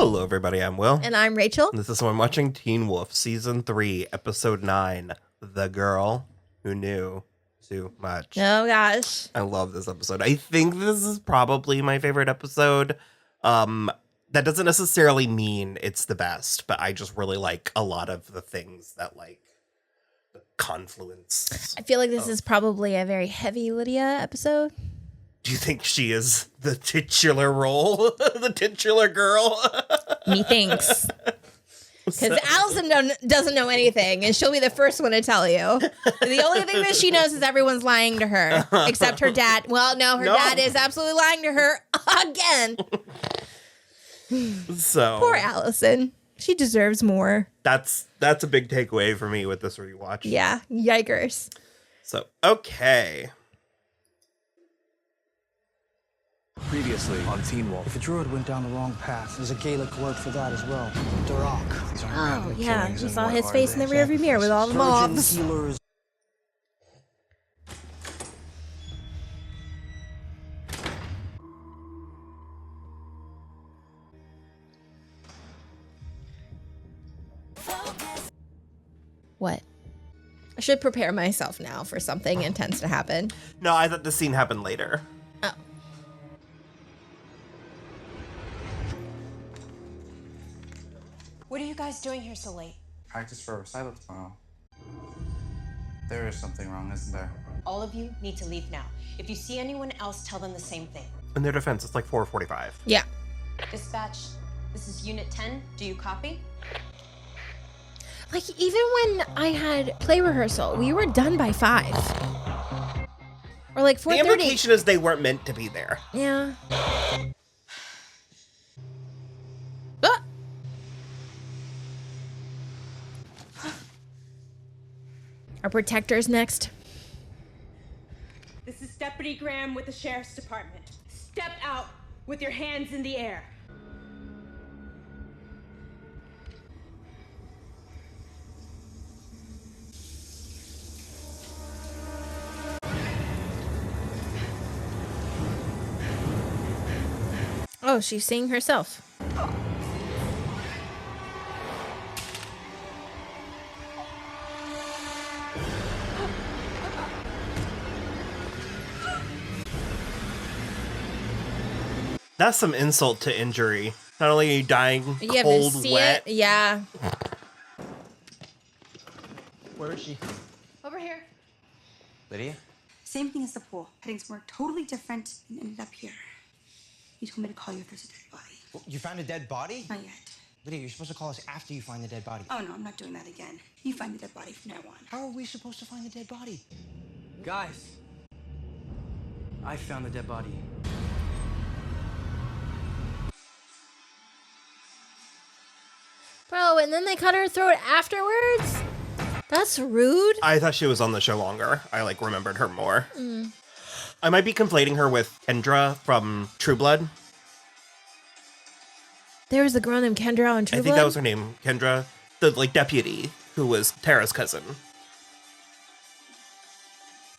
Hello, everybody. I'm Will. And I'm Rachel. This is I'm watching Teen Wolf Season 3, Episode 9, The Girl Who Knew Too Much. Oh, gosh. I love this episode. I think this is probably my favorite episode. That doesn't necessarily mean it's the best, but I just really like a lot of the things that, like, the confluence. I feel like this is probably a very heavy Lydia episode. Do you think she is the titular role? The titular girl? Methinks. Because Allison doesn't know anything, and she'll be the first one to tell you. The only thing that she knows is everyone's lying to her, except her dad. Well, no, her dad is absolutely lying to her again. So poor Allison. She deserves more. That's a big takeaway for me with this rewatch. Yeah, yikers. So, okay. Previously on Teen Wolf. If a druid went down the wrong path, there's a Gaelic word for that as well. Darach. These aren't Oh, random yeah. killings, We and saw what his are face in they? the rearview mirror with all the mobs. Surgeons, healers. What? I should prepare myself now for something intense to happen. No, I thought the scene happened later. Oh. What are you guys doing here so late? Practice for a recital tomorrow. There is something wrong, isn't there? All of you need to leave now. If you see anyone else, tell them the same thing. In their defense, it's like 4:45. Yeah. Dispatch, this is Unit 10. Do you copy? Like, even when I had play rehearsal, we were done by 5. Or like 4:30. The implication is they weren't meant to be there. Yeah. Ah! Our protector's next. This is Deputy Graham with the Sheriff's Department. Step out with your hands in the air. Oh, she's seeing herself. That's some insult to injury. Not only are you dying You have to cold, see wet. it? Yeah. Where is she? Over here. Lydia? Same thing as the pool. Headings were totally different and ended up here. He told me to call you if there's a dead body. You found a dead body? Not yet. Lydia, you're supposed to call us after you find the dead body. Oh no, I'm not doing that again. You find the dead body from now on. How are we supposed to find the dead body? Guys, I found the dead body. Bro, and then they cut her throat afterwards? That's rude. I thought she was on the show longer. I, like, remembered her more. I might be conflating her with Kendra from True Blood. There was a girl named Kendra on True I think Blood? that was her name, Kendra. The, like, deputy who was Tara's cousin.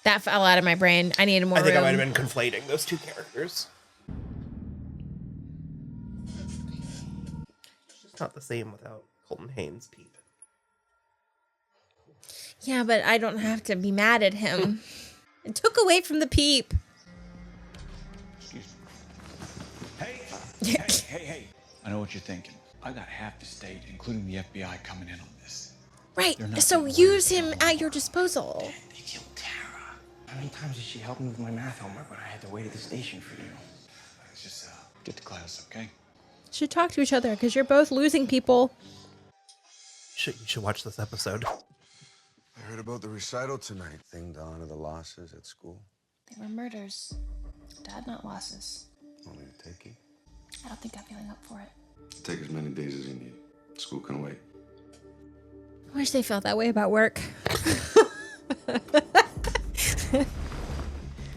That fell out of my brain. I needed more I think room. I might have been conflating those two characters. It's just not the same without Colton Haynes' peep. Yeah, but I don't have to be mad at him. It took away from the peep. Excuse me. Hey. I know what you're thinking. I got half the state, including the FBI, coming in on this. Right, They're not so gonna use worry him about at your disposal. They killed Tara. How many times did she help me with my math homework when I had to wait at the station for you? Let's just get to class, okay? Should talk to each other because you're both losing people. You should watch this episode. I heard about the recital tonight. Thing to honor the losses at school. They were murders. Dad, not losses. Want me to take you? I don't think I'm feeling up for it. Take as many days as you need. School can wait. I wish they felt that way about work.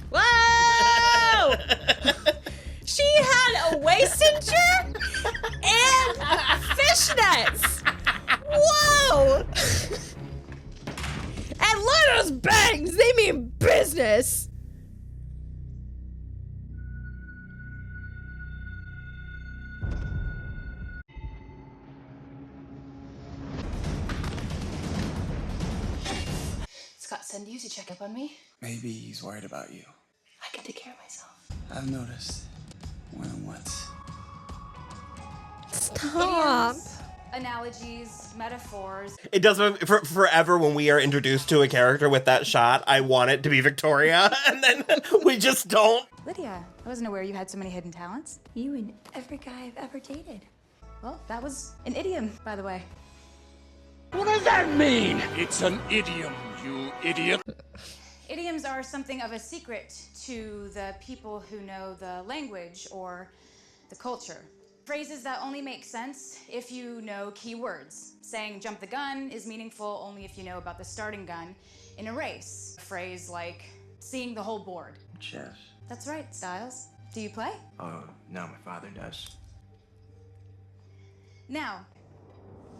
Whoa! She had a waist cincher and fishnets. Whoa! And look at those bangs. They mean business. send you to check up on me? Maybe he's worried about you. I can take care of myself. I've noticed. More than once. Stop. Idioms, analogies, metaphors. It does forever when we are introduced to a character with that shot. I want it to be Victoria, and then we just don't. Lydia, I wasn't aware you had so many hidden talents. You and every guy I've ever dated. Well, that was an idiom, by the way. What does that mean? It's an idiom, you idiot. Idioms are something of a secret to the people who know the language or the culture. Phrases that only make sense if you know key words. Saying jump the gun is meaningful only if you know about the starting gun in a race. A phrase like seeing the whole board. Chess. That's right, Stiles. Do you play? Oh, no, my father does. Now.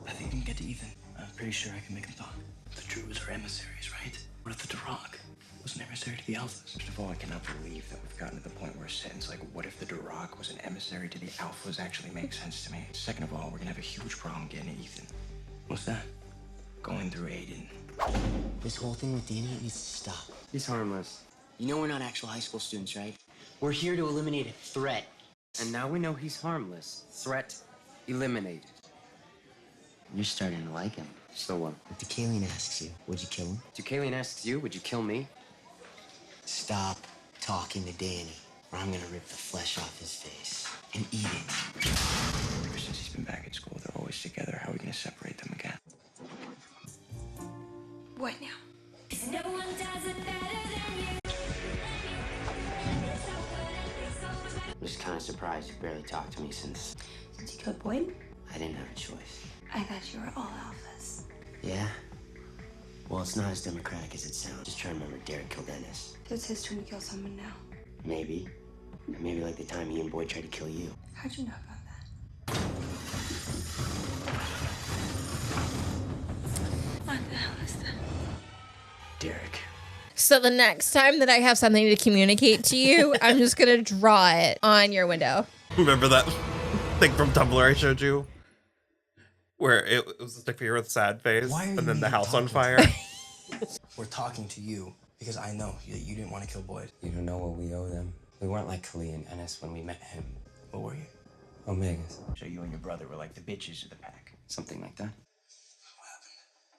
I think you can get to Ethan. I'm pretty sure I can make him talk. The Druids are emissaries, right? What if the Darach was an emissary to the Alphas? First of all, I cannot believe that we've gotten to the point where a sentence like, what if the Darach was an emissary to the Alphas actually makes sense to me. Second of all, we're gonna have a huge problem getting to Ethan. What's that? Going through Aiden. This whole thing with Danny needs to stop. He's harmless. You know we're not actual high school students, right? We're here to eliminate a threat. And now we know he's harmless. Threat eliminated. You're starting to like him. So what? If Deucalion asks you, would you kill him? Deucalion asks you, would you kill me? Stop talking to Danny, or I'm gonna rip the flesh off his face and eat it. Ever since he's been back at school, they're always together. How are we gonna separate them again? What now? No one does it better than you. I'm just kind of surprised you barely talked to me since Since you killed Boyd? I didn't have a choice. I thought you were all alphas. Yeah? Well, it's not as democratic as it sounds. Just try to remember Darach killed Ennis. It's his turn to kill someone now. Maybe. Or maybe like the time he and Boyd tried to kill you. How'd you know about that? What the hell is that? Darach. So the next time that I have something to communicate to you, I'm just gonna draw it on your window. Remember that thing from Tumblr I showed you? Where it was a stick figure with a sad face, Why are and you then the even house on talking fire. We're talking to you because I know that you didn't want to kill Boyd. You don't know what we owe them. We weren't like Kali and Ennis when we met him. What were you? Omegas. So you and your brother were like the bitches of the pack. Something like that.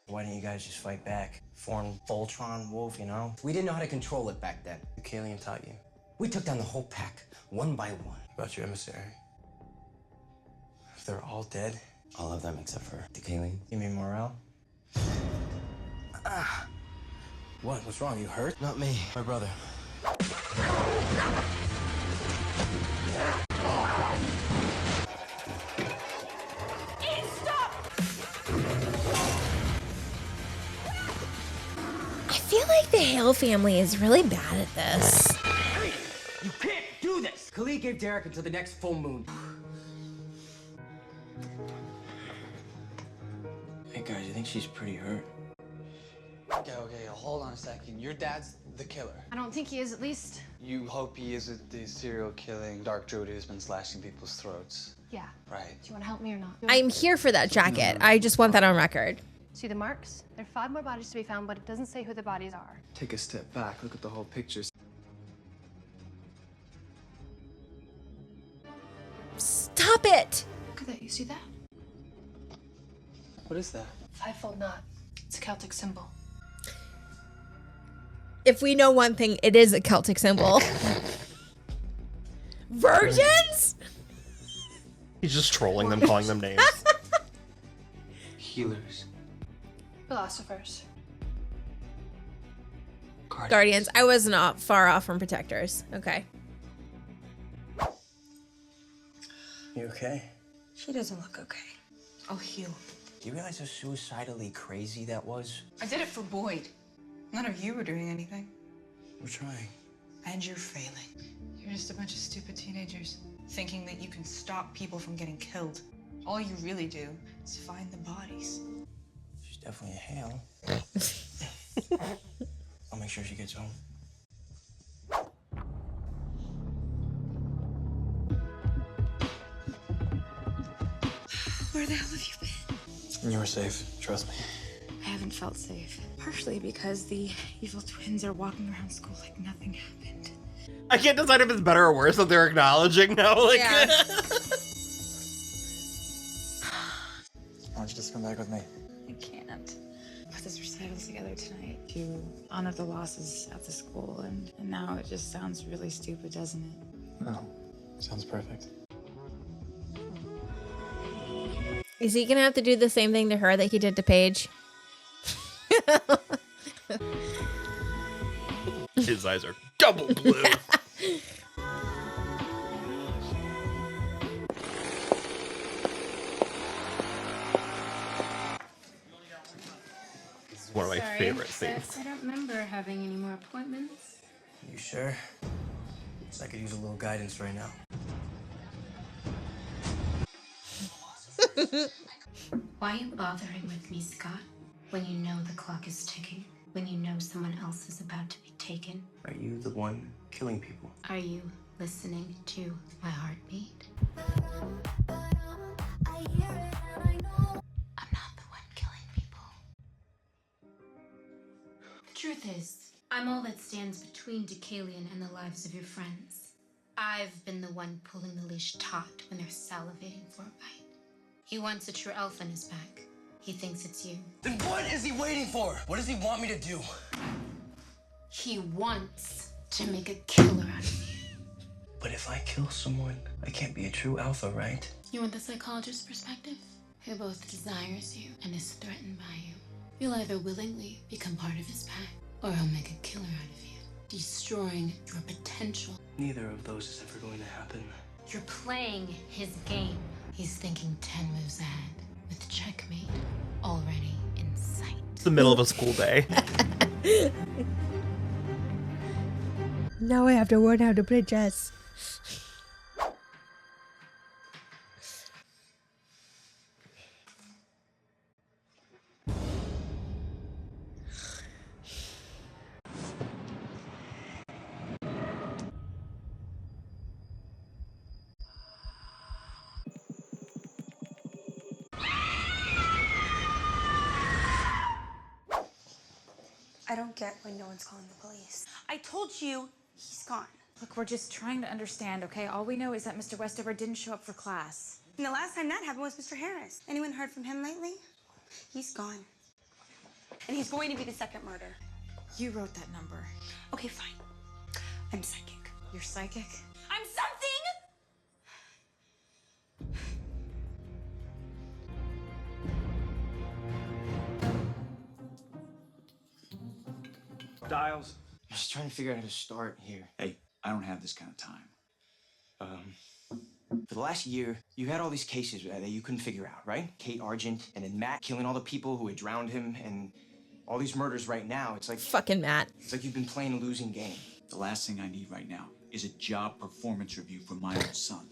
Why didn't you guys just fight back? Form Voltron, Wolf, you know? We didn't know how to control it back then. Deucalion taught you. We took down the whole pack, one by one. About your emissary. If they're all dead. All of them except for Deucalion. You mean Morel? Ah! What? What's wrong? You hurt? Not me, my brother. I feel like the Hale family is really bad at this. Hey, you can't do this! Kali gave Darach until the next full moon. Hey guys, you think she's pretty hurt? Okay, hold on a second. Your dad's the killer. I don't think he is, at least. You hope he isn't the serial killing dark druid who's been slashing people's throats. Yeah. Right. Do you want to help me or not? I'm here for that jacket. I just want that on record. See the marks? There are 5 more bodies to be found, but it doesn't say who the bodies are. Take a step back, look at the whole picture. Stop it! Look at that. You see that? What is that? 5-fold knot. It's a Celtic symbol. If we know one thing, it is a Celtic symbol. Virgins? He's just trolling them, calling them names. Healers. Philosophers. Guardians. I was not far off from protectors. Okay. You okay? She doesn't look okay. I'll heal. Do you realize how suicidally crazy that was? I did it for Boyd. None of you were doing anything. We're trying. And you're failing. You're just a bunch of stupid teenagers thinking that you can stop people from getting killed. All you really do is find the bodies. She's definitely a Hale. I'll make sure she gets home. Where the hell have you been? You were safe. Trust me. I have haven't felt safe. Partially because the evil twins are walking around school like nothing happened. I can't decide if it's better or worse that they're acknowledging now. Like, Yeah. Why don't you just come back with me? I can't. Put this recital together tonight to honor the losses at the school, and now it just sounds really stupid, doesn't it? No. Sounds perfect. Is he gonna have to do the same thing to her that he did to Paige? his eyes are double blue. This is one of my favorite scenes. I don't remember having any more appointments. You sure? Because I could use a little guidance right now. Why are you bothering with me, Scott? When you know the clock is ticking? When you know someone else is about to be taken? Are you the one killing people? Are you listening to my heartbeat? I'm not the one killing people. The truth is, I'm all that stands between Deucalion and the lives of your friends. I've been the one pulling the leash taut when they're salivating for a bite. He wants a true elf on his back. He thinks it's you. Then what is he waiting for? What does he want me to do? He wants to make a killer out of you. But if I kill someone, I can't be a true alpha, right? You want the psychologist's perspective? Who both desires you and is threatened by you. You'll either willingly become part of his pack, or he'll make a killer out of you, destroying your potential. Neither of those is ever going to happen. You're playing his game. He's thinking 10 moves ahead, with checkmate already in sight. It's the middle of a school day. Now I have to learn how to play chess. I don't get why no one's calling the police. I told you he's gone. Look, we're just trying to understand, okay? All we know is that Mr. Westover didn't show up for class. And the last time that happened was Mr. Harris. Anyone heard from him lately? He's gone. And he's going to be the second murder. You wrote that number. Okay, fine. I'm psychic. You're psychic? I'm something! Stiles. I'm just trying to figure out how to start here. Hey, I don't have this kind of time. For the last year, you had all these cases that you couldn't figure out, right? Kate Argent, and then Matt killing all the people who had drowned him, and all these murders right now. It's like fucking Matt. It's like you've been playing a losing game. The last thing I need right now is a job performance review from my own son.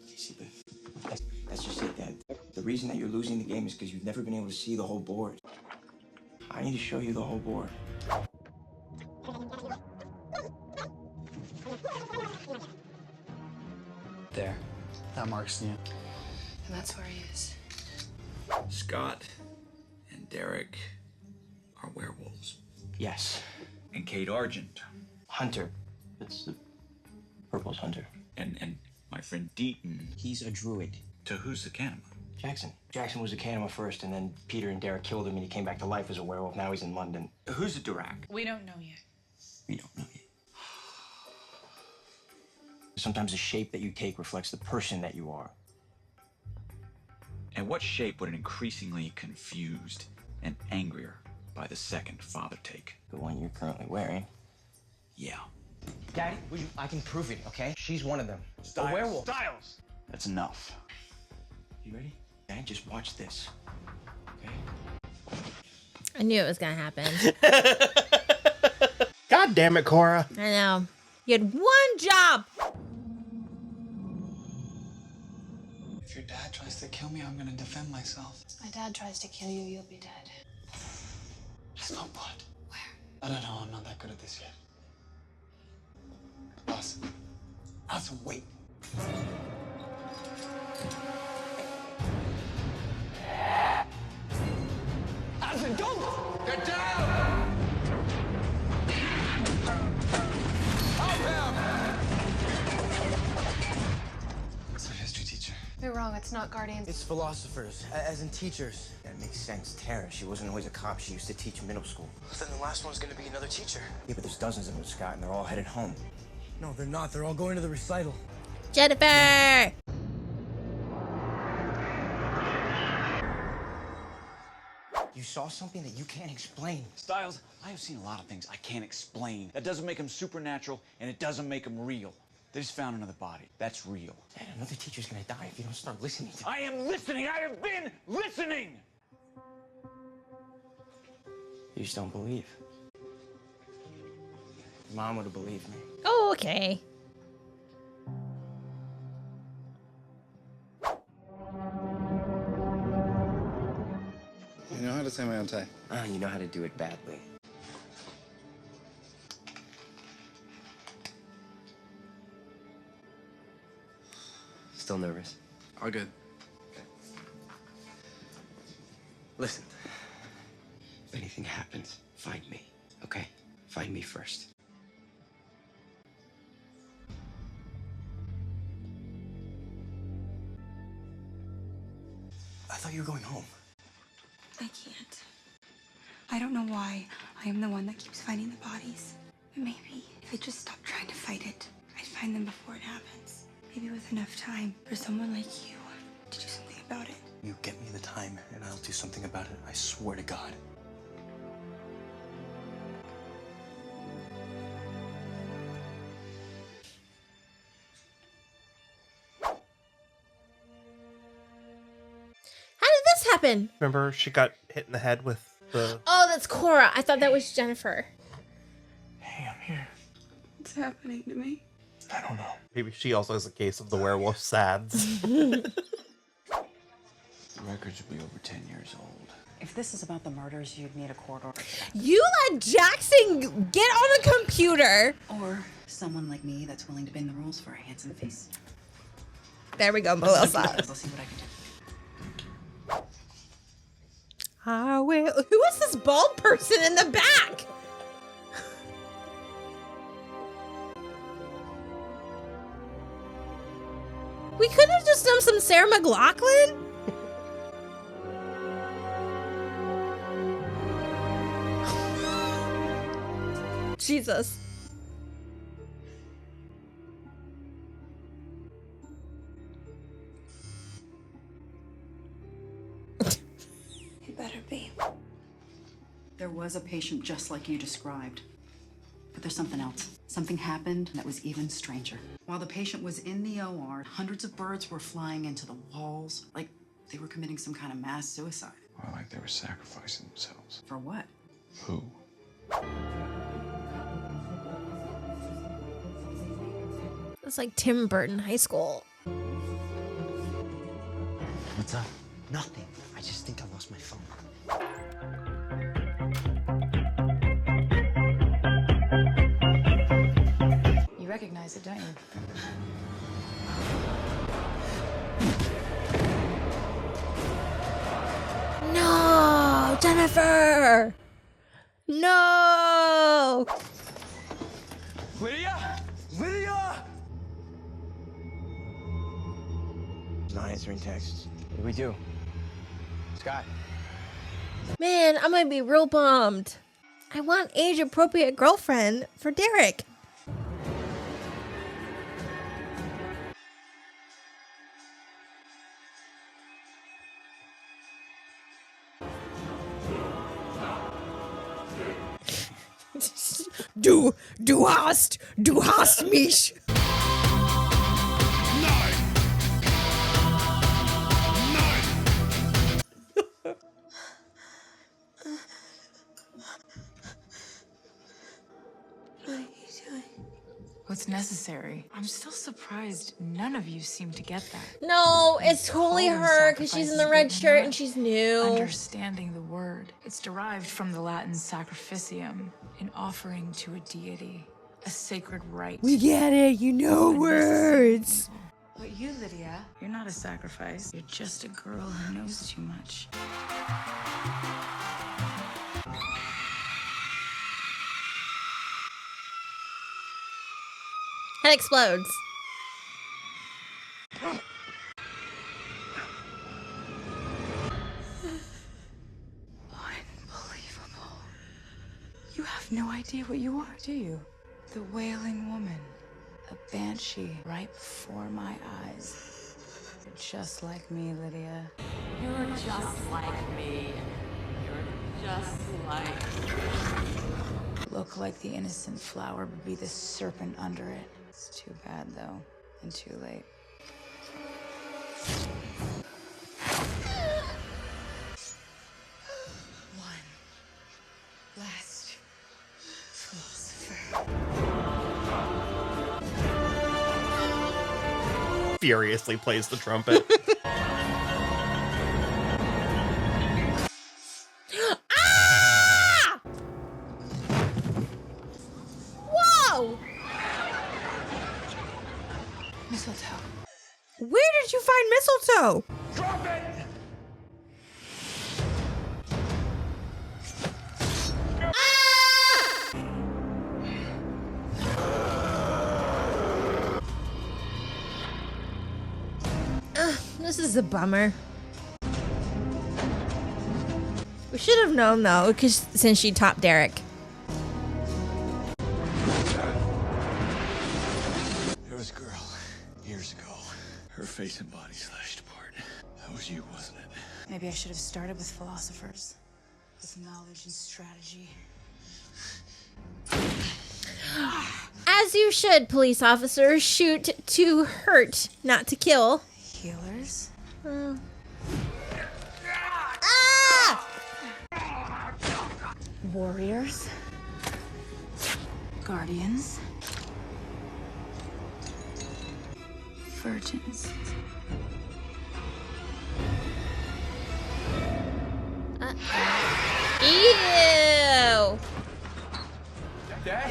You see, but that's just it, Dad. The reason that you're losing the game is because you've never been able to see the whole board. I need to show you the whole board. There. That marks you. And that's where he is. Scott and Darach are werewolves. Yes. And Kate Argent. Hunter. It's the Purple's Hunter. And my friend Deaton. He's a druid. To who's the Canema? Jackson. Jackson was a Canema first, and then Peter and Darach killed him, and he came back to life as a werewolf. Now he's in London. Who's the Darach? We don't know yet. We don't know yet. Sometimes the shape that you take reflects the person that you are. And what shape would an increasingly confused and angrier by the second father take? The one you're currently wearing. Yeah. Daddy, I can prove it, okay? She's one of them. Stiles. A werewolf. Stiles! That's enough. You ready? Dad, just watch this. Okay? I knew it was gonna happen. God damn it, Cora. I know. You had one job. If your dad tries to kill me, I'm gonna defend myself. If my dad tries to kill you, you'll be dead. There's no blood. Where? I don't know. I'm not that good at this yet. Allison, wait. Allison, That's not guardians. It's philosophers, as in teachers. That makes sense. Tara, she wasn't always a cop. She used to teach middle school. Then the last one's gonna be another teacher. Yeah, but there's dozens of them, Scott, and they're all headed home. No, they're not. They're all going to the recital. Jennifer! You saw something that you can't explain. Stiles, I have seen a lot of things I can't explain. That doesn't make them supernatural, and it doesn't make them real. They just found another body. That's real. Dad, another teacher's gonna die if you don't start listening to me. I am listening! I have been listening! You just don't believe. Mom would have believed me. Oh, okay. You know how to tie my own tie? You know how to do it badly. Still nervous? All good. Listen, if anything happens, find me, okay? Find me first. I thought you were going home. I can't. I don't know why I am the one that keeps finding the bodies. Maybe if I just stopped trying to fight it, I'd find them before it happens. Maybe with enough time for someone like you to do something about it. You get me the time, and I'll do something about it. I swear to God. How did this happen? Remember, she got hit in the head with the... Oh, that's Cora. I thought that was Jennifer. Hey, I'm here. What's happening to me? I don't know. Maybe she also has a case of the werewolf sads. The records will be over 10 years old. If this is about the murders, you'd need a court order. You let Jackson get on a computer. Or someone like me that's willing to bend the rules for a handsome face. There we go, Melissa. I'll see what I can do. I will. Who is this bald person in the back? We could have just done some Sarah McLachlan. Jesus. It better be. There was a patient just like you described. But there's something else. Something happened that was even stranger. While the patient was in the OR, hundreds of birds were flying into the walls, like they were committing some kind of mass suicide. Well, like they were sacrificing themselves. For what? Who? It's like Tim Burton High School. What's up? Nothing. I just think I lost my phone. You recognize it, don't you? No, Jennifer. No. Lydia! Lydia! He's not answering texts. What do we do? Scott. Man, I'm gonna be real bummed. I want age-appropriate girlfriend for Darach. Du hast mich. What's necessary? I'm still surprised none of you seem to get that. No, it's totally her because she's in the red shirt and she's new. Understanding the word. It's derived from the Latin sacrificium, an offering to a deity, a sacred rite. We get it, you know words. But you, Lydia, you're not a sacrifice. You're just a girl who knows too much. Head explodes. idea what you are, do you? The Wailing Woman. A banshee right before my eyes. You're just like me, Lydia. You're just like me. You're just like... Look like the innocent flower, but be the serpent under it. It's too bad, though, and too late. One last philosopher. Furiously plays the trumpet. Whoa! Mistletoe. Where did you find mistletoe? Drop it! This is a bummer. We should have known though, because since she topped Darach. There was a girl years ago. Her face and body slashed apart. That was you, wasn't it? Maybe I should have started with philosophers. With knowledge and strategy. As you should, police officers. Shoot to hurt, not to kill. Healers? Warriors? Guardians? Virgins? Ew! Dad?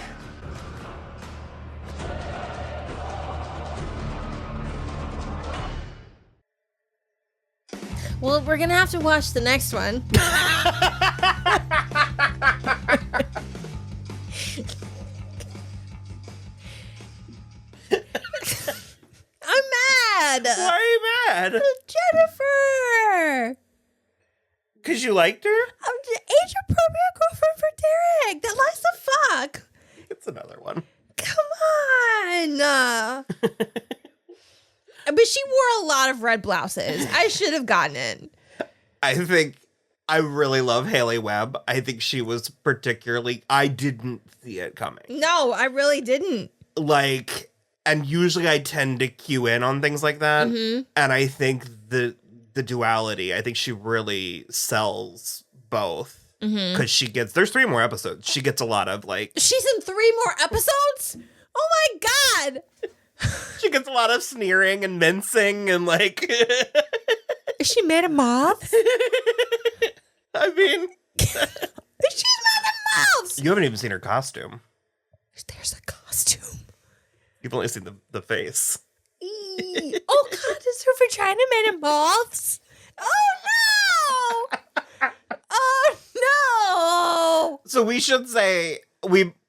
Well, we're gonna have to watch the next one. I'm mad. Why are you mad? Jennifer. Because you liked her? I'm the age-appropriate girlfriend for Darach. That likes to fuck. It's another one. Come on. But she wore a lot of red blouses. I should have gotten it. I really love Haley Webb. I think she was particularly... I didn't see it coming. No, I really didn't. Like, and usually I tend to cue in on things like that. Mm-hmm. And I think the duality, I think she really sells both. Because she gets... There's 3 more episodes. She gets a lot of, like... She's in 3 more episodes? Oh my God! She gets a lot of sneering and mincing and, like... Is she made of moths? I mean... She's made of moths! You haven't even seen her costume. There's a costume. You've only seen the face. Oh God, is her vagina made of moths? Oh no! Oh no! So we should say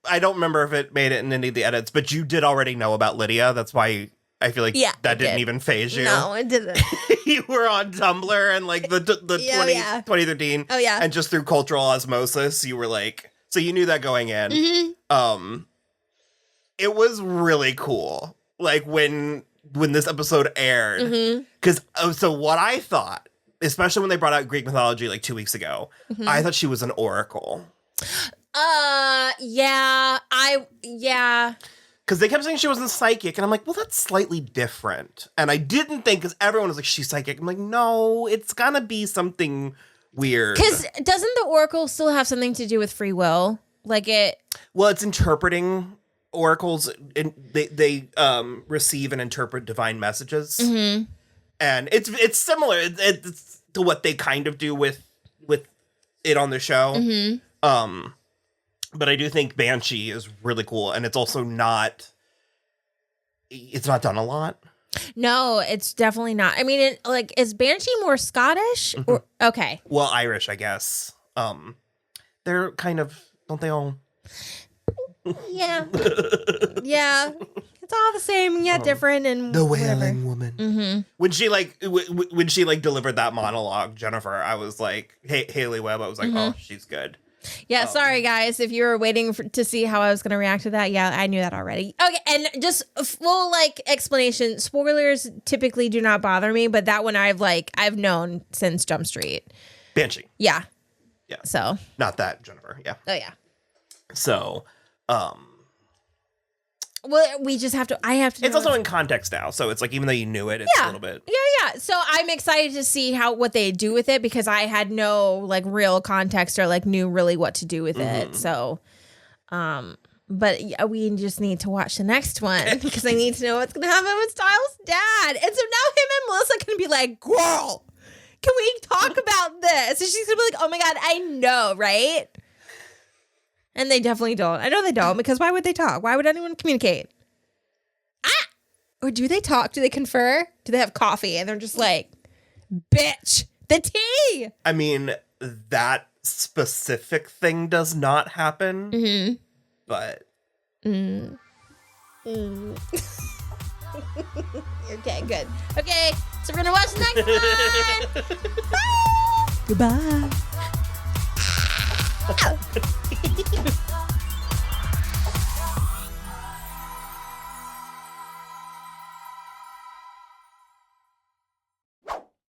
I don't remember if it made it in any of the edits, but you did already know about Lydia. That's why I feel like that didn't even phase you. No, it didn't. You were on Tumblr and like the 2013. Oh yeah. And just through cultural osmosis, you were like, so you knew that going in. Mm-hmm. It was really cool. Like when this episode aired. Because so what I thought, especially when they brought out Greek mythology like 2 weeks ago, I thought she was an oracle. Yeah. Because they kept saying she wasn't psychic, and I'm like, well, that's slightly different. And I didn't think, because everyone was like, she's psychic. I'm like, no, it's gonna be something weird. Because doesn't the oracle still have something to do with free will? Like it... Well, it's interpreting oracles. They receive and interpret divine messages. Mm-hmm. And it's similar it's to what they kind of do with it on the show. Mm-hmm. But I do think Banshee is really cool, and it's also it's not done a lot. No, it's definitely not. I mean, is Banshee more Scottish? Or okay. Well, Irish, I guess. They're kind of, don't they all? Yeah. Yeah. It's all the same, yet different, and the Wailing Woman. Mm-hmm. When she delivered that monologue, Jennifer, I was like, hey, Haley Webb, I was like, oh, she's good. Yeah, sorry guys, if you were waiting to see how I was going to react to that. Yeah, I knew that already. Okay, and just full like explanation. Spoilers typically do not bother me, but that one I've known since Jump Street. Banshee. Yeah. Yeah. So. Not that, Jennifer. Yeah. Oh yeah. So, well, we just have to. I have to. It's also in context now, so it's like even though you knew it, it's a little bit. Yeah. So I'm excited to see what they do with it because I had no like real context or like knew really what to do with it. So, but yeah, we just need to watch the next one because I need to know what's gonna happen with Stiles' dad. And so now him and Melissa can be like, "Girl, can we talk about this?" And she's gonna be like, "Oh my god, I know, right?" And they definitely don't. I know they don't because why would they talk? Why would anyone communicate? Or do they talk? Do they confer? Do they have coffee? And they're just like, bitch, the tea. I mean, that specific thing does not happen. Mm-hmm. But. Okay, good. Okay, so we're going to watch the next one. Bye. Goodbye.